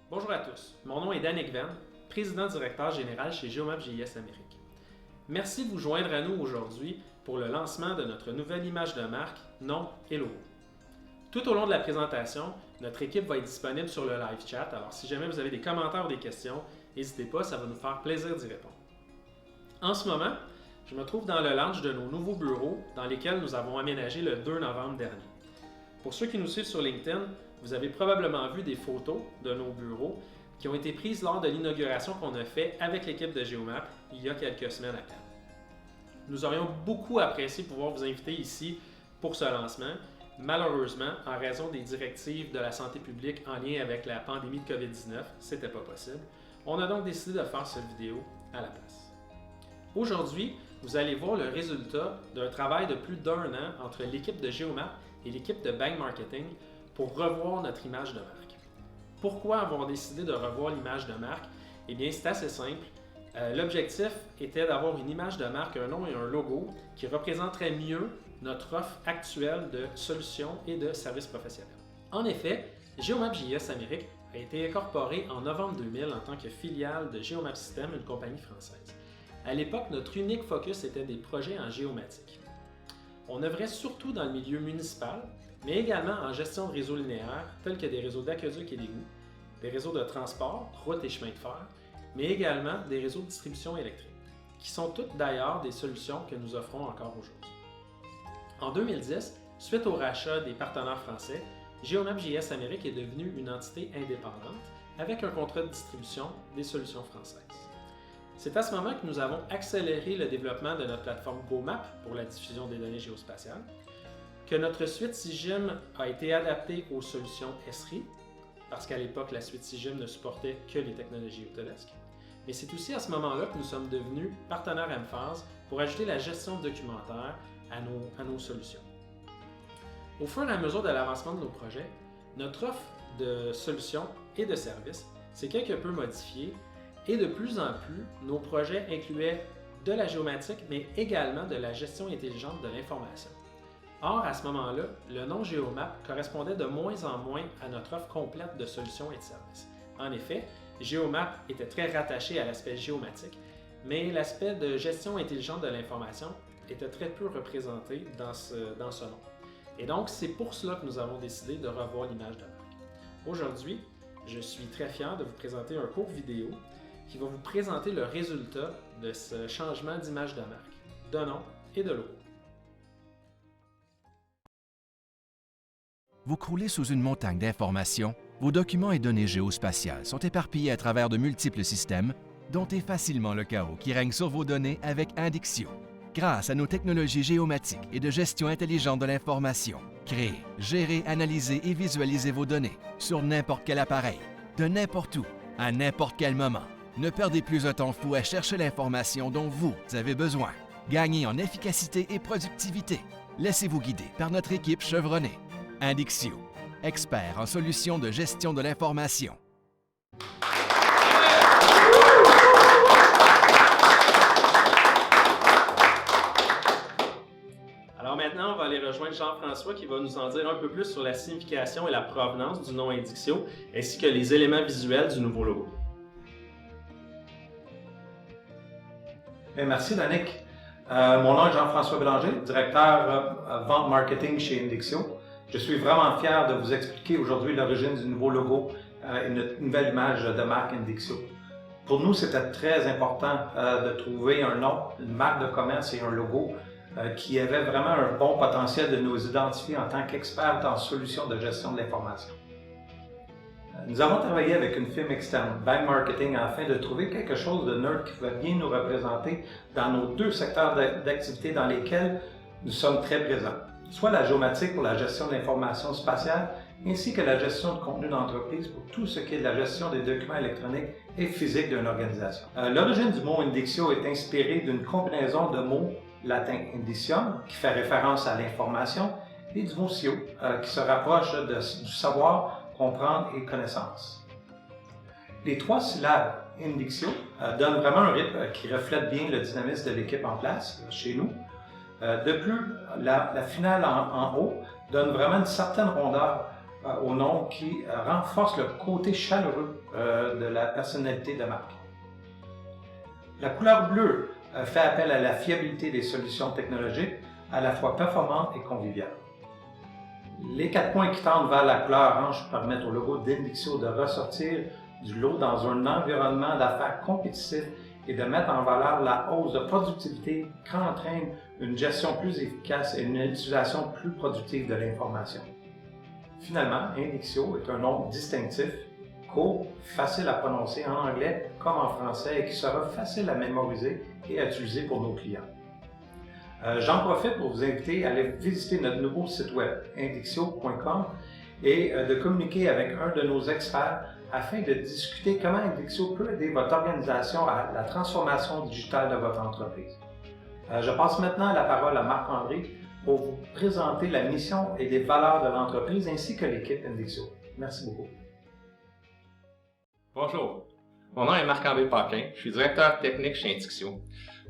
Bonjour à tous, mon nom est Danick Venn, président-directeur général chez Geomap JS Amérique. Merci de vous joindre à nous aujourd'hui pour le lancement de notre nouvelle image de marque, nom et logo. Tout au long de la présentation, notre équipe va être disponible sur le live chat, alors si jamais vous avez des commentaires ou des questions, n'hésitez pas, ça va nous faire plaisir d'y répondre. En ce moment, je me trouve dans le lounge de nos nouveaux bureaux dans lesquels nous avons aménagé le 2 novembre dernier. Pour ceux qui nous suivent sur LinkedIn, vous avez probablement vu des photos de nos bureaux qui ont été prises lors de l'inauguration qu'on a fait avec l'équipe de Geomap il y a quelques semaines à peine. Nous aurions beaucoup apprécié pouvoir vous inviter ici pour ce lancement. Malheureusement, en raison des directives de la santé publique en lien avec la pandémie de COVID-19, ce n'était pas possible. On a donc décidé de faire cette vidéo à la place. Aujourd'hui, vous allez voir le résultat d'un travail de plus d'1 an entre l'équipe de Geomap et l'équipe de Bang Marketing pour revoir notre image de marque. Pourquoi avoir décidé de revoir l'image de marque? Eh bien, c'est assez simple. L'objectif était d'avoir une image de marque, un nom et un logo qui représenteraient mieux notre offre actuelle de solutions et de services professionnels. En effet, Geomap JS Amérique a été incorporé en novembre 2000 en tant que filiale de Geomap System, une compagnie française. À l'époque, notre unique focus était des projets en géomatique. On œuvrait surtout dans le milieu municipal, mais également en gestion de réseaux linéaires, tels que des réseaux d'aqueducs et d'égouts, des réseaux de transport, routes et chemins de fer, mais également des réseaux de distribution électrique, qui sont toutes d'ailleurs des solutions que nous offrons encore aujourd'hui. En 2010, suite au rachat des partenaires français, Geomap JS Amérique est devenue une entité indépendante avec un contrat de distribution des solutions françaises. C'est à ce moment que nous avons accéléré le développement de notre plateforme GoMap pour la diffusion des données géospatiales, que notre suite SIGIM a été adaptée aux solutions Esri, parce qu'à l'époque, la suite SIGIM ne supportait que les technologies Autodesk. Mais c'est aussi à ce moment-là que nous sommes devenus partenaires Emphase pour ajouter la gestion de documentaire à nos solutions. Au fur et à mesure de l'avancement de nos projets, notre offre de solutions et de services s'est quelque peu modifiée et de plus en plus, nos projets incluaient de la géomatique, mais également de la gestion intelligente de l'information. Or, à ce moment-là, le nom Geomap correspondait de moins en moins à notre offre complète de solutions et de services. En effet, Geomap était très rattaché à l'aspect géomatique, mais l'aspect de gestion intelligente de l'information était très peu représenté dans ce nom. Et donc, c'est pour cela que nous avons décidé de revoir l'image de marque. Aujourd'hui, je suis très fier de vous présenter un court vidéo qui va vous présenter le résultat de ce changement d'image de marque, de nom et de logo. Vous croulez sous une montagne d'informations, vos documents et données géospatiales sont éparpillés à travers de multiples systèmes, domptez facilement le chaos qui règne sur vos données avec Indixio. Grâce à nos technologies géomatiques et de gestion intelligente de l'information, créez, gérez, analysez et visualisez vos données sur n'importe quel appareil, de n'importe où, à n'importe quel moment. Ne perdez plus un temps fou à chercher l'information dont vous avez besoin. Gagnez en efficacité et productivité. Laissez-vous guider par notre équipe chevronnée. Indixio, expert en solutions de gestion de l'information. Alors maintenant, on va aller rejoindre Jean-François qui va nous en dire un peu plus sur la signification et la provenance du nom Indixio, ainsi que les éléments visuels du nouveau logo. Bien, merci Danick. Mon nom est Jean-François Bélanger, directeur vente marketing chez Indixio. Je suis vraiment fier de vous expliquer aujourd'hui l'origine du nouveau logo et notre nouvelle image de marque Indixio. Pour nous, c'était très important de trouver un nom, une marque de commerce et un logo qui avait vraiment un bon potentiel de nous identifier en tant qu'experts en solutions de gestion de l'information. Nous avons travaillé avec une firme externe, Bang Marketing, afin de trouver quelque chose de neutre qui va bien nous représenter dans nos deux secteurs d'activité dans lesquels nous sommes très présents, soit la géomatique pour la gestion de l'information spatiale, ainsi que la gestion de contenu d'entreprise pour tout ce qui est de la gestion des documents électroniques et physiques d'une organisation. L'origine du mot Indixio est inspirée d'une combinaison de mots latins indicium, qui fait référence à l'information, et du mot scio, qui se rapproche du savoir, comprendre et connaissance. Les trois syllabes Indixio donnent vraiment un rythme qui reflète bien le dynamisme de l'équipe en place chez nous. De plus, la finale en haut donne vraiment une certaine rondeur au nom qui renforce le côté chaleureux de la personnalité de marque. La couleur bleue fait appel à la fiabilité des solutions technologiques, à la fois performantes et conviviales. Les 4 points qui tendent vers la couleur orange permettent au logo d'Indixio de ressortir du lot dans un environnement d'affaires compétitif et de mettre en valeur la hausse de productivité qu'entraîne une gestion plus efficace et une utilisation plus productive de l'information. Finalement, Indixio est un nom distinctif, court, facile à prononcer en anglais comme en français et qui sera facile à mémoriser et à utiliser pour nos clients. J'en profite pour vous inviter à aller visiter notre nouveau site web, indixio.com, et de communiquer avec un de nos experts afin de discuter comment Indixio peut aider votre organisation à la transformation digitale de votre entreprise. Je passe maintenant la parole à Marc-André pour vous présenter la mission et les valeurs de l'entreprise ainsi que l'équipe Indixio. Merci beaucoup. Bonjour, mon nom est Marc-André Paquin, je suis directeur technique chez Indixio.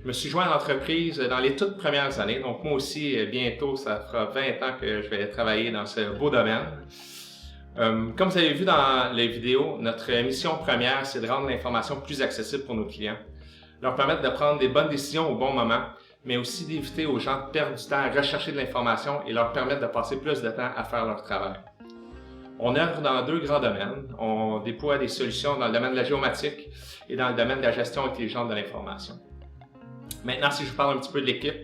Je me suis joint à l'entreprise dans les toutes premières années, donc moi aussi, bientôt, ça fera 20 ans que je vais travailler dans ce beau domaine. Comme vous avez vu dans les vidéos, notre mission première, c'est de rendre l'information plus accessible pour nos clients, leur permettre de prendre des bonnes décisions au bon moment, mais aussi d'éviter aux gens de perdre du temps à rechercher de l'information et leur permettre de passer plus de temps à faire leur travail. On œuvre dans 2 grands domaines. On déploie des solutions dans le domaine de la géomatique et dans le domaine de la gestion intelligente de l'information. Maintenant, si je vous parle un petit peu de l'équipe,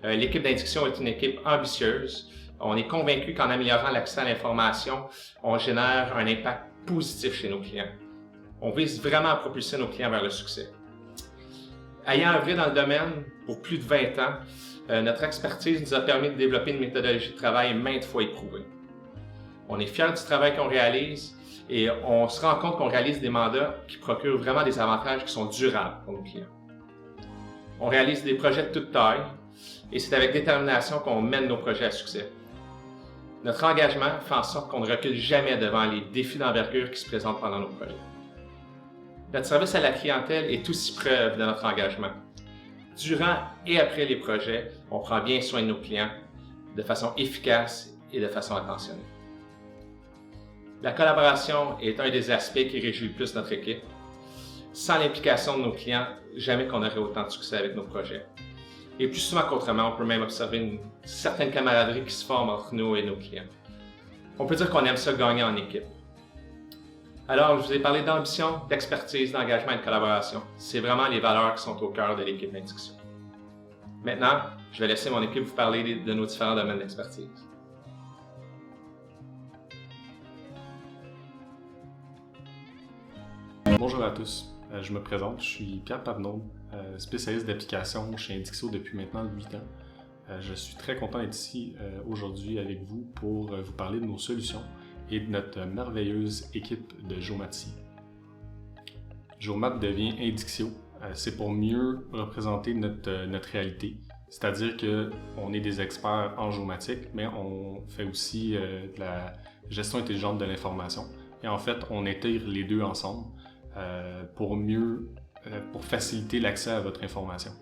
l'équipe d'Indixio est une équipe ambitieuse. On est convaincu qu'en améliorant l'accès à l'information, on génère un impact positif chez nos clients. On vise vraiment à propulser nos clients vers le succès. Ayant œuvré dans le domaine pour plus de 20 ans, notre expertise nous a permis de développer une méthodologie de travail maintes fois éprouvée. On est fiers du travail qu'on réalise et on se rend compte qu'on réalise des mandats qui procurent vraiment des avantages qui sont durables pour nos clients. On réalise des projets de toute taille et c'est avec détermination qu'on mène nos projets à succès. Notre engagement fait en sorte qu'on ne recule jamais devant les défis d'envergure qui se présentent pendant nos projets. Notre service à la clientèle est aussi preuve de notre engagement. Durant et après les projets, on prend bien soin de nos clients de façon efficace et de façon attentionnée. La collaboration est un des aspects qui réjouit le plus notre équipe. Sans l'implication de nos clients, jamais qu'on aurait autant de succès avec nos projets. Et plus souvent qu'autrement, on peut même observer une certaine camaraderie qui se forme entre nous et nos clients. On peut dire qu'on aime ça gagner en équipe. Alors, je vous ai parlé d'ambition, d'expertise, d'engagement et de collaboration. C'est vraiment les valeurs qui sont au cœur de l'équipe d'Indixio. Maintenant, je vais laisser mon équipe vous parler de nos différents domaines d'expertise. Bonjour à tous, je me présente, je suis Pierre Pavenaude, spécialiste d'application chez Indixio depuis maintenant 8 ans. Je suis très content d'être ici aujourd'hui avec vous pour vous parler de nos solutions et de notre merveilleuse équipe de géomatie. Géomat devient Indixio, c'est pour mieux représenter notre réalité, c'est-à-dire qu'on est des experts en géomatique, mais on fait aussi de la gestion intelligente de l'information. Et en fait, on intègre les deux ensemble pour faciliter l'accès à votre information.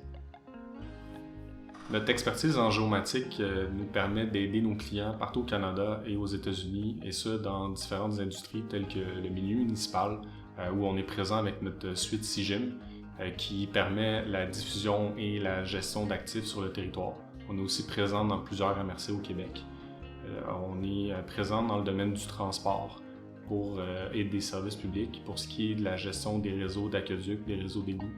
Notre expertise en géomatique nous permet d'aider nos clients partout au Canada et aux États-Unis, et ce, dans différentes industries telles que le milieu municipal, où on est présent avec notre suite SIGIM, qui permet la diffusion et la gestion d'actifs sur le territoire. On est aussi présent dans plusieurs MRC au Québec. On est présent dans le domaine du transport, et des services publics pour ce qui est de la gestion des réseaux d'aqueduc, des réseaux d'égouts,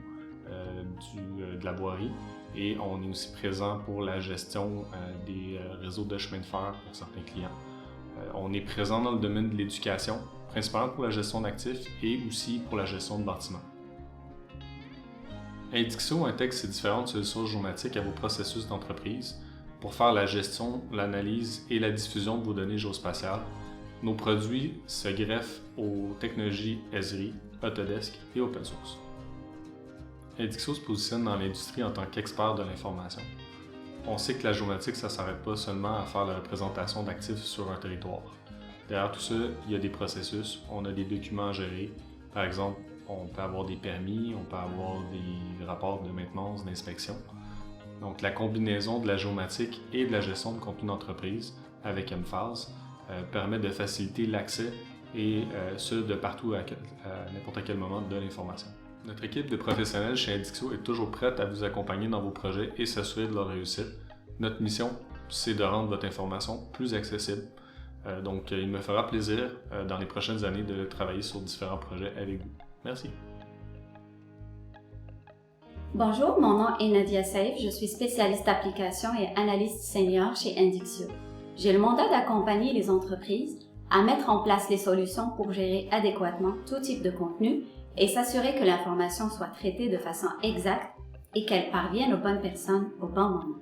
de la voirie. Et on est aussi présent pour la gestion des réseaux de chemin de fer pour certains clients. On est présent dans le domaine de l'éducation, principalement pour la gestion d'actifs et aussi pour la gestion de bâtiments. Indixio intègre ces différentes solutions géomatiques à vos processus d'entreprise pour faire la gestion, l'analyse et la diffusion de vos données géospatiales. Nos produits se greffent aux technologies Esri, Autodesk et Open Source. Indixio se positionne dans l'industrie en tant qu'expert de l'information. On sait que la géomatique, ça ne s'arrête pas seulement à faire la représentation d'actifs sur un territoire. Derrière tout ça, il y a des processus, on a des documents à gérer. Par exemple, on peut avoir des permis, on peut avoir des rapports de maintenance, d'inspection. Donc la combinaison de la géomatique et de la gestion de contenu d'entreprise avec Emphase permet de faciliter l'accès et ce, de partout à n'importe quel moment de l'information. Notre équipe de professionnels chez Indixio est toujours prête à vous accompagner dans vos projets et s'assurer de leur réussite. Notre mission, c'est de rendre votre information plus accessible. Donc, il me fera plaisir dans les prochaines années de travailler sur différents projets avec vous. Merci. Bonjour, mon nom est Nadia Saif, je suis spécialiste application et analyste senior chez Indixio. J'ai le mandat d'accompagner les entreprises à mettre en place les solutions pour gérer adéquatement tout type de contenu et s'assurer que l'information soit traitée de façon exacte et qu'elle parvienne aux bonnes personnes au bon moment.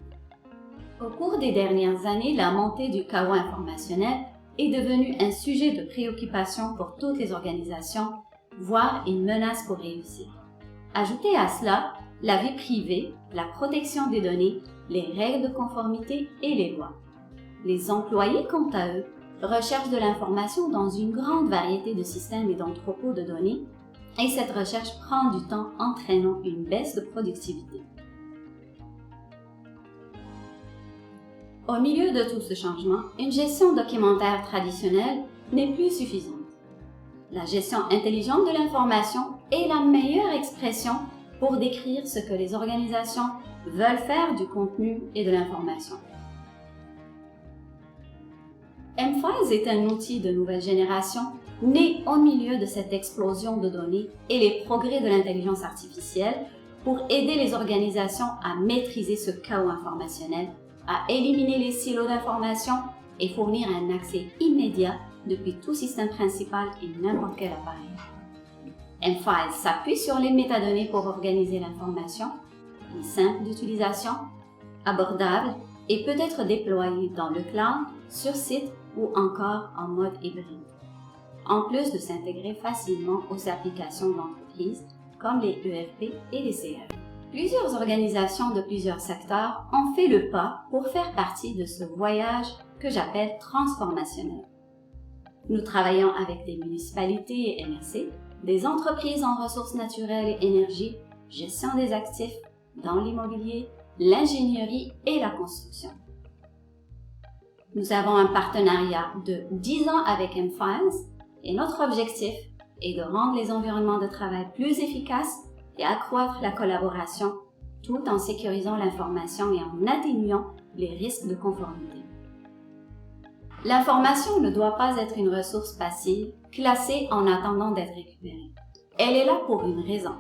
Au cours des dernières années, la montée du chaos informationnel est devenue un sujet de préoccupation pour toutes les organisations, voire une menace pour réussir. Ajoutez à cela la vie privée, la protection des données, les règles de conformité et les lois. Les employés, quant à eux, recherchent de l'information dans une grande variété de systèmes et d'entrepôts de données, et cette recherche prend du temps entraînant une baisse de productivité. Au milieu de tout ce changement, une gestion documentaire traditionnelle n'est plus suffisante. La gestion intelligente de l'information est la meilleure expression pour décrire ce que les organisations veulent faire du contenu et de l'information. M-Files est un outil de nouvelle génération né au milieu de cette explosion de données et les progrès de l'intelligence artificielle pour aider les organisations à maîtriser ce chaos informationnel, à éliminer les silos d'information et fournir un accès immédiat depuis tout système principal et n'importe quel appareil. M-Files s'appuie sur les métadonnées pour organiser l'information, est simple d'utilisation, abordable et peut être déployé dans le cloud, sur site ou encore en mode hybride. En plus de s'intégrer facilement aux applications d'entreprise comme les ERP et les CRM. Plusieurs organisations de plusieurs secteurs ont fait le pas pour faire partie de ce voyage que j'appelle transformationnel. Nous travaillons avec des municipalités et MRC, des entreprises en ressources naturelles et énergie, gestion des actifs, dans l'immobilier, l'ingénierie et la construction. Nous avons un partenariat de 10 ans avec M-Files et notre objectif est de rendre les environnements de travail plus efficaces et accroître la collaboration tout en sécurisant l'information et en atténuant les risques de conformité. L'information ne doit pas être une ressource passive, classée en attendant d'être récupérée. Elle est là pour une raison.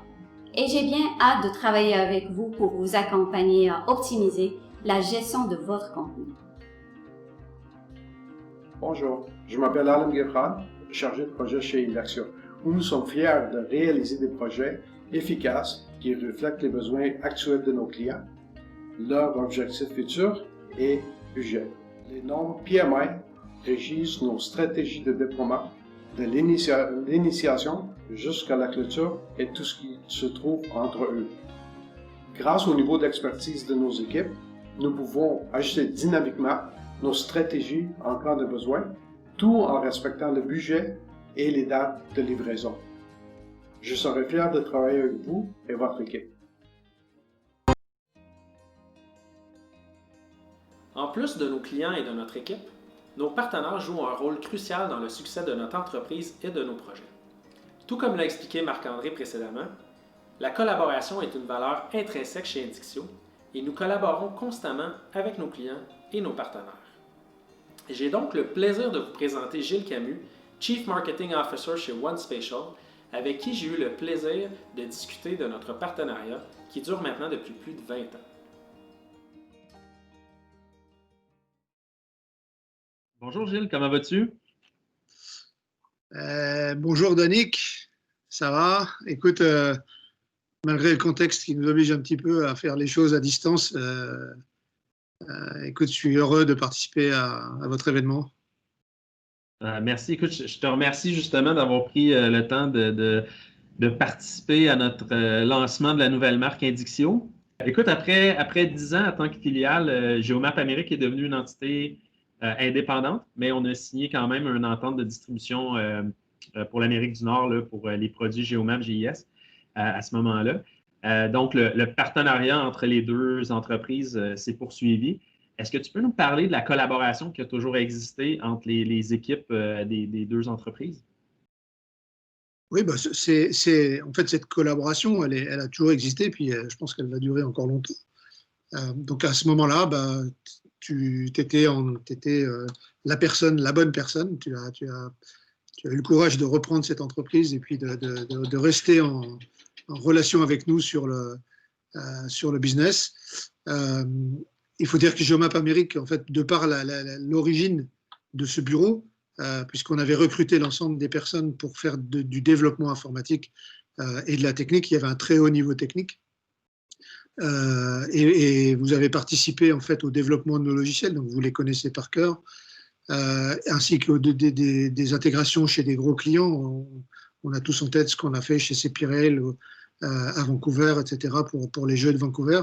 Et j'ai bien hâte de travailler avec vous pour vous accompagner à optimiser la gestion de votre contenu. Bonjour, je m'appelle Alan Guerrard, chargé de projet chez Indixio, où nous sommes fiers de réaliser des projets efficaces qui reflètent les besoins actuels de nos clients, leurs objectifs futurs et budget. Les normes PMI régissent nos stratégies de déploiement, de l'initiation jusqu'à la clôture et tout ce qui se trouve entre eux. Grâce au niveau d'expertise de nos équipes, nous pouvons ajuster dynamiquement nos stratégies en cas de besoin, tout en respectant le budget et les dates de livraison. Je serai fier de travailler avec vous et votre équipe. En plus de nos clients et de notre équipe, nos partenaires jouent un rôle crucial dans le succès de notre entreprise et de nos projets. Tout comme l'a expliqué Marc-André précédemment, la collaboration est une valeur intrinsèque chez Indixio et nous collaborons constamment avec nos clients et nos partenaires. J'ai donc le plaisir de vous présenter Gilles Camus, Chief Marketing Officer chez OneSpatial, avec qui j'ai eu le plaisir de discuter de notre partenariat qui dure maintenant depuis plus de 20 ans. Bonjour Gilles, comment vas-tu? Bonjour Danick, ça va? Écoute, malgré le contexte qui nous oblige un petit peu à faire les choses à distance, écoute, je suis heureux de participer à votre événement. Merci. Écoute, je te remercie justement d'avoir pris le temps de participer à notre lancement de la nouvelle marque Indixio. Écoute, après 10 ans en tant que filiale, Geomap Amérique est devenue une entité indépendante, mais on a signé quand même une entente de distribution pour l'Amérique du Nord là, pour les produits Geomap GIS à ce moment-là. Donc, le partenariat entre les deux entreprises s'est poursuivi. Est-ce que tu peux nous parler de la collaboration qui a toujours existé entre les équipes des deux entreprises? Oui, bah, en fait, cette collaboration, elle a toujours existé, puis je pense qu'elle va durer encore longtemps. Donc à ce moment-là, bah, tu étais la bonne personne. Tu as eu le courage de reprendre cette entreprise et puis de rester en relation avec nous sur le business. Il faut dire que Geomap Amérique, en fait, de par l'origine de ce bureau, puisqu'on avait recruté l'ensemble des personnes pour faire du développement informatique et de la technique, il y avait un très haut niveau technique. Et vous avez participé en fait au développement de nos logiciels, donc vous les connaissez par cœur, ainsi que des intégrations chez des gros clients. On a tous en tête ce qu'on a fait chez CPRL à Vancouver, etc., pour les Jeux de Vancouver.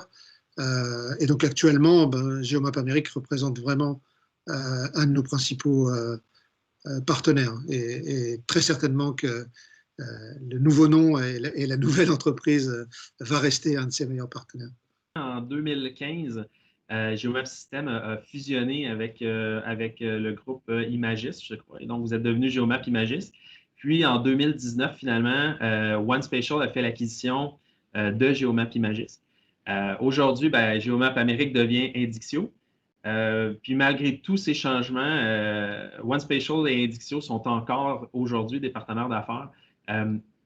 Et donc actuellement, Geomap Amérique représente vraiment un de nos principaux partenaires. Et très certainement que le nouveau nom et la nouvelle entreprise va rester un de ses meilleurs partenaires. En 2015, Geomap System a fusionné avec le groupe Imagis, je crois. Et donc, vous êtes devenu Geomap Imagis. Puis, en 2019, finalement, OneSpatial a fait l'acquisition de Geomap Imagis. Aujourd'hui, Geomap Amérique devient Indixio. Puis, malgré tous ces changements, OneSpatial et Indixio sont encore aujourd'hui des partenaires d'affaires.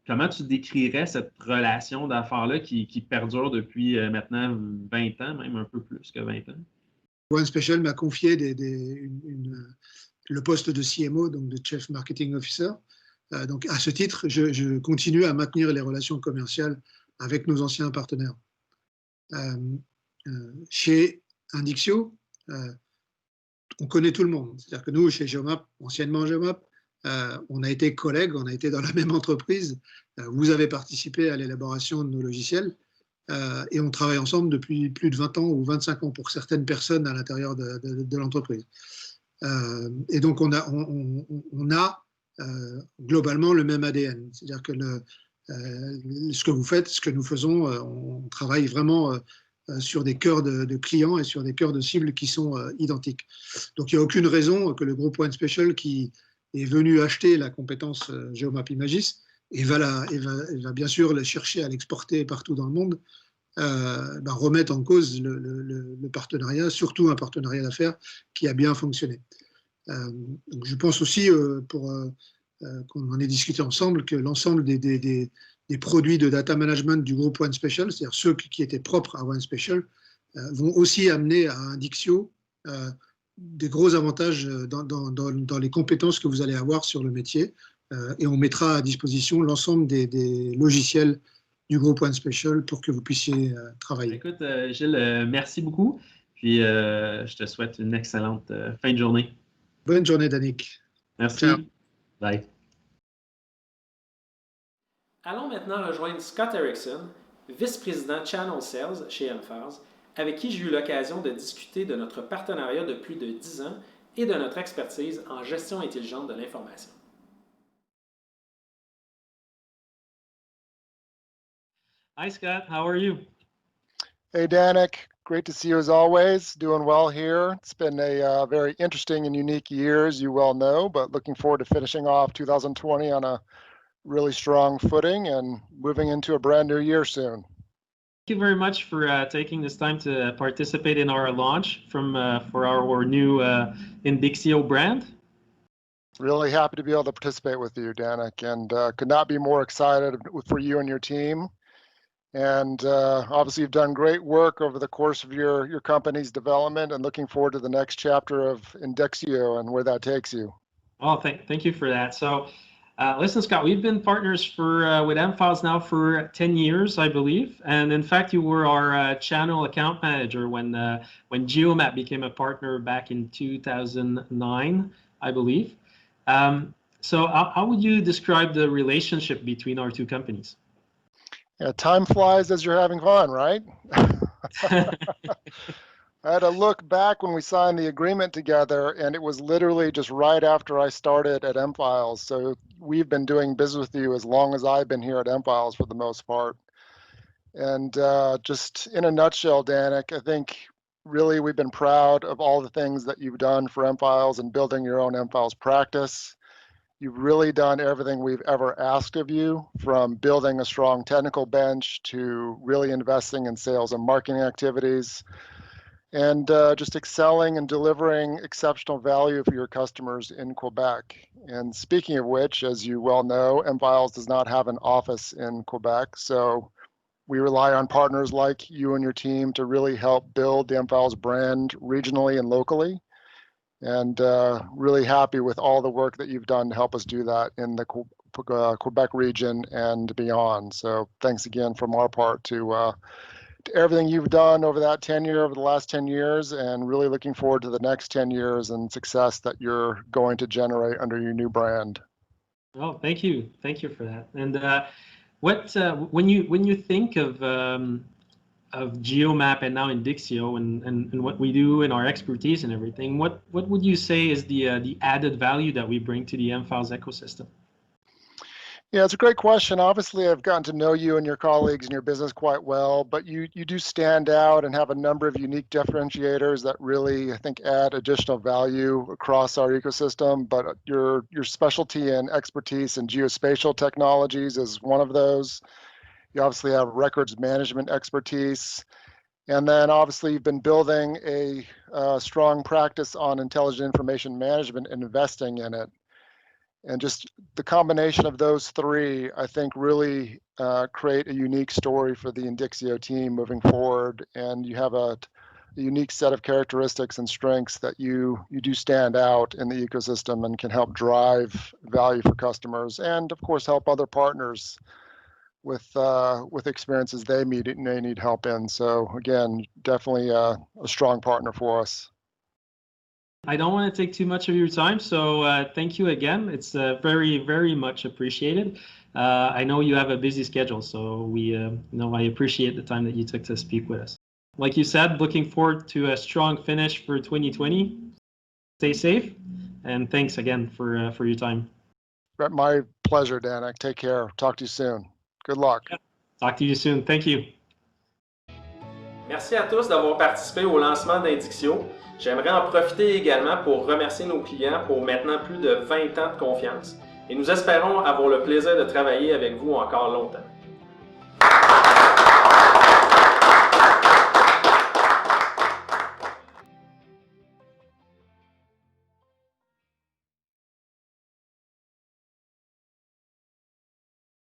Comment tu décrirais cette relation d'affaires-là qui perdure depuis maintenant 20 ans, même un peu plus que 20 ans? OneSpatial m'a confié le poste de CMO, donc de Chief Marketing Officer. Donc, à ce titre, je continue à maintenir les relations commerciales avec nos anciens partenaires. Chez Indixio, on connaît tout le monde. C'est-à-dire que nous, chez Geomap, anciennement Geomap, on a été collègues, on a été dans la même entreprise. Vous avez participé à l'élaboration de nos logiciels et on travaille ensemble depuis plus de 20 ans ou 25 ans pour certaines personnes à l'intérieur de l'entreprise. Et donc, on a globalement le même ADN. C'est-à-dire que ce que vous faites, ce que nous faisons, on travaille vraiment sur des cœurs de clients et sur des cœurs de cibles qui sont identiques. Donc, il n'y a aucune raison que le groupe OneSpatial qui est venu acheter la compétence Geomap Imagis et va bien sûr le chercher à l'exporter partout dans le monde, remettre en cause le partenariat, surtout un partenariat d'affaires qui a bien fonctionné. Donc je pense aussi, qu'on en ait discuté ensemble, que l'ensemble des produits de data management du groupe OneSpatial, c'est-à-dire ceux qui étaient propres à OneSpatial, vont aussi amener à Indixio des gros avantages dans les compétences que vous allez avoir sur le métier. Et on mettra à disposition l'ensemble des logiciels du groupe OneSpatial pour que vous puissiez travailler. Écoute, Gilles, merci beaucoup. Puis, je te souhaite une excellente fin de journée. Bonne journée, Danick. Merci. Ciao. Bye. Allons maintenant rejoindre Scott Erickson, vice-président Channel Sales chez Emphase, avec qui j'ai eu l'occasion de discuter de notre partenariat de plus de 10 ans et de notre expertise en gestion intelligente de l'information. Hi, Scott. How are you? Hey, Danick. Great to see you as always. Doing well here. It's been a very interesting and unique year, as you well know, but looking forward to finishing off 2020 on a really strong footing and moving into a brand new year soon. Thank you very much for taking this time to participate in our launch for our new Indixio brand. Really happy to be able to participate with you, Danick, and could not be more excited for you and your team. And obviously, you've done great work over the course of your company's development, and looking forward to the next chapter of Indixio and where that takes you. Oh, thank you for that. So, listen, Scott, we've been partners with Emphase now for 10 years, I believe. And in fact, you were our channel account manager when Geomap became a partner back in 2009, I believe. So how would you describe the relationship between our two companies? Yeah, time flies as you're having fun, right? I had to look back when we signed the agreement together, and it was literally just right after I started at M-Files. So we've been doing business with you as long as I've been here at M-Files for the most part. And just in a nutshell, Danick, I think really, we've been proud of all the things that you've done for mFiles and building your own mFiles practice. You've really done everything we've ever asked of you, from building a strong technical bench to really investing in sales and marketing activities, and just excelling and delivering exceptional value for your customers in Quebec. And speaking of which, as you well know, mFiles does not have an office in Quebec, so we rely on partners like you and your team to really help build the mFiles brand regionally and locally. And really happy with all the work that you've done to help us do that in the Quebec region and beyond. So thanks again from our part to everything you've done over the last 10 years, and really looking forward to the next 10 years and success that you're going to generate under your new brand. Oh, thank you. Thank you for that. And when you think of GeoMap and now Indixio and what we do and our expertise and everything, what would you say is the added value that we bring to the mFiles ecosystem? Yeah, it's a great question. Obviously, I've gotten to know you and your colleagues and your business quite well, but you do stand out and have a number of unique differentiators that really, I think, add additional value across our ecosystem. But your specialty and expertise in geospatial technologies is one of those. You obviously have records management expertise. And then obviously you've been building a strong practice on intelligent information management and investing in it. And just the combination of those three, I think, really create a unique story for the Indixio team moving forward. And you have a unique set of characteristics and strengths that you do stand out in the ecosystem and can help drive value for customers, and of course help other partners with experiences they need help in. So again, definitely a strong partner for us. I don't want to take too much of your time, so thank you again. It's very, very much appreciated. I know you have a busy schedule, so I appreciate the time that you took to speak with us. Like you said, looking forward to a strong finish for 2020. Stay safe, and thanks again for your time. My pleasure, Danik. Take care. Talk to you soon. Good luck. Talk to you soon. Thank you. Merci à tous d'avoir participé au lancement d'Indixio. J'aimerais en profiter également pour remercier nos clients pour maintenant plus de 20 ans de confiance, et nous espérons avoir le plaisir de travailler avec vous encore longtemps.